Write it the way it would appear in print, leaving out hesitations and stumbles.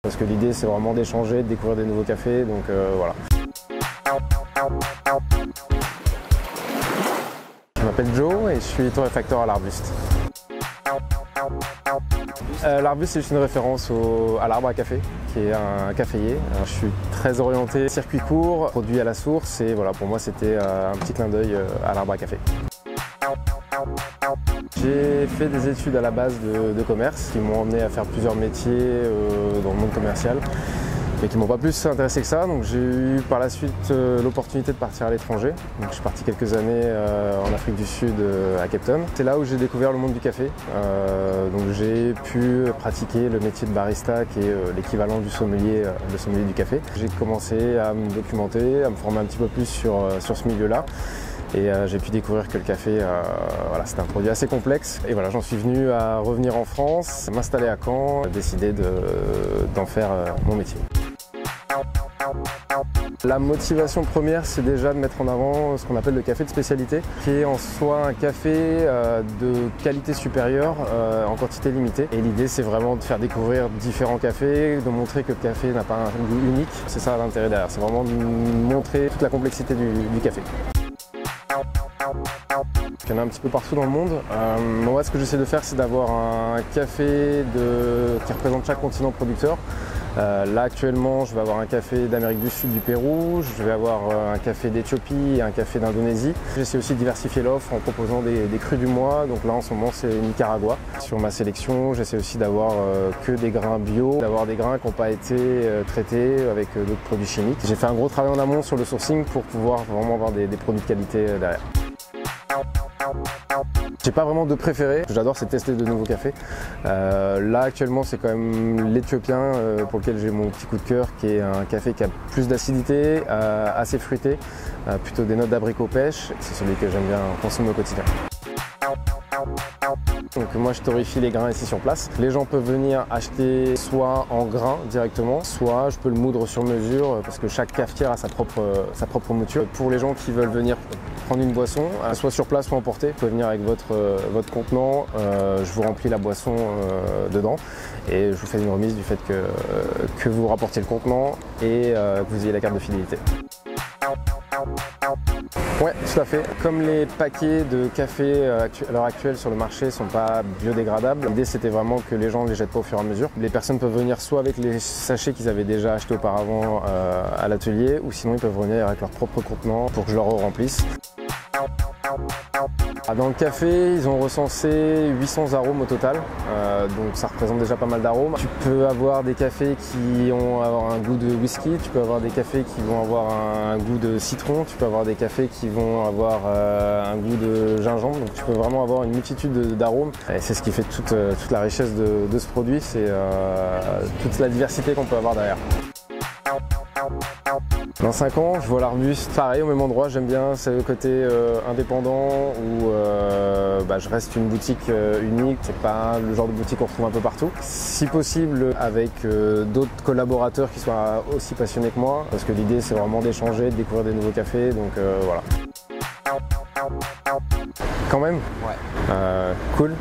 Parce que l'idée c'est vraiment d'échanger, de découvrir des nouveaux cafés, donc voilà. Je m'appelle Joe et je suis torréfacteur à l'Arbuste. L'Arbuste c'est juste une référence à l'arbre à café, qui est un caféier. Je suis très orienté circuit court, produit à la source, et voilà, pour moi c'était un petit clin d'œil à l'arbre à café. J'ai fait des études à la base de commerce qui m'ont emmené à faire plusieurs métiers dans le monde commercial, mais qui ne m'ont pas plus intéressé que ça. Donc j'ai eu par la suite l'opportunité de partir à l'étranger. Donc je suis parti quelques années en Afrique du Sud, à Cape Town. C'est là où j'ai découvert le monde du café. Donc j'ai pu pratiquer le métier de barista, qui est l'équivalent du sommelier du café. J'ai commencé à me documenter, à me former un petit peu plus sur ce milieu-là. Et j'ai pu découvrir que le café, voilà, c'était un produit assez complexe. Et voilà, j'en suis venu à revenir en France, m'installer à Caen, décider d'en faire mon métier. La motivation première, c'est déjà de mettre en avant ce qu'on appelle le café de spécialité, qui est en soi un café de qualité supérieure en quantité limitée. Et l'idée, c'est vraiment de faire découvrir différents cafés, de montrer que le café n'a pas un goût unique. C'est ça l'intérêt derrière, c'est vraiment de montrer toute la complexité du café. Il y en a un petit peu partout dans le monde. Moi, ce que j'essaie de faire, c'est d'avoir un café qui représente chaque continent producteur. Là, actuellement, je vais avoir un café d'Amérique du Sud, du Pérou, je vais avoir un café d'Éthiopie et un café d'Indonésie. J'essaie aussi de diversifier l'offre en proposant des crus du mois. Donc là, en ce moment, c'est Nicaragua. Sur ma sélection, j'essaie aussi d'avoir que des grains bio, d'avoir des grains qui n'ont pas été traités avec d'autres produits chimiques. J'ai fait un gros travail en amont sur le sourcing pour pouvoir vraiment avoir des produits de qualité derrière. J'ai pas vraiment de préféré, ce que j'adore c'est tester de nouveaux cafés. Là actuellement c'est quand même l'Éthiopien pour lequel j'ai mon petit coup de cœur, qui est un café qui a plus d'acidité, assez fruité, plutôt des notes d'abricot pêche. C'est celui que j'aime bien consommer au quotidien. Donc moi je torréfie les grains ici sur place. Les gens peuvent venir acheter soit en grains directement, soit je peux le moudre sur mesure parce que chaque cafetière a sa propre mouture. Pour les gens qui veulent venir prendre une boisson, soit sur place soit emporter, vous pouvez venir avec votre contenant, je vous remplis la boisson dedans et je vous fais une remise du fait que vous rapportiez le contenant et que vous ayez la carte de fidélité. Ouais, tout à fait. Comme les paquets de café à l'heure actuelle sur le marché ne sont pas biodégradables, l'idée c'était vraiment que les gens ne les jettent pas au fur et à mesure. Les personnes peuvent venir soit avec les sachets qu'ils avaient déjà achetés auparavant à l'atelier, ou sinon ils peuvent venir avec leur propre contenant pour que je leur remplisse. Dans le café, ils ont recensé 800 arômes au total, donc ça représente déjà pas mal d'arômes. Tu peux avoir des cafés qui vont avoir un goût de whisky, tu peux avoir des cafés qui vont avoir un goût de citron, tu peux avoir des cafés qui vont avoir un goût de gingembre, donc tu peux vraiment avoir une multitude d'arômes. Et c'est ce qui fait toute la richesse de ce produit, c'est toute la diversité qu'on peut avoir derrière. Dans 5 ans, je vois l'Arbuste pareil au même endroit, j'aime bien, c'est le côté indépendant où je reste une boutique unique, c'est pas le genre de boutique qu'on retrouve un peu partout. Si possible avec d'autres collaborateurs qui soient aussi passionnés que moi, parce que l'idée c'est vraiment d'échanger, de découvrir des nouveaux cafés, donc voilà. Quand même? Ouais. Cool.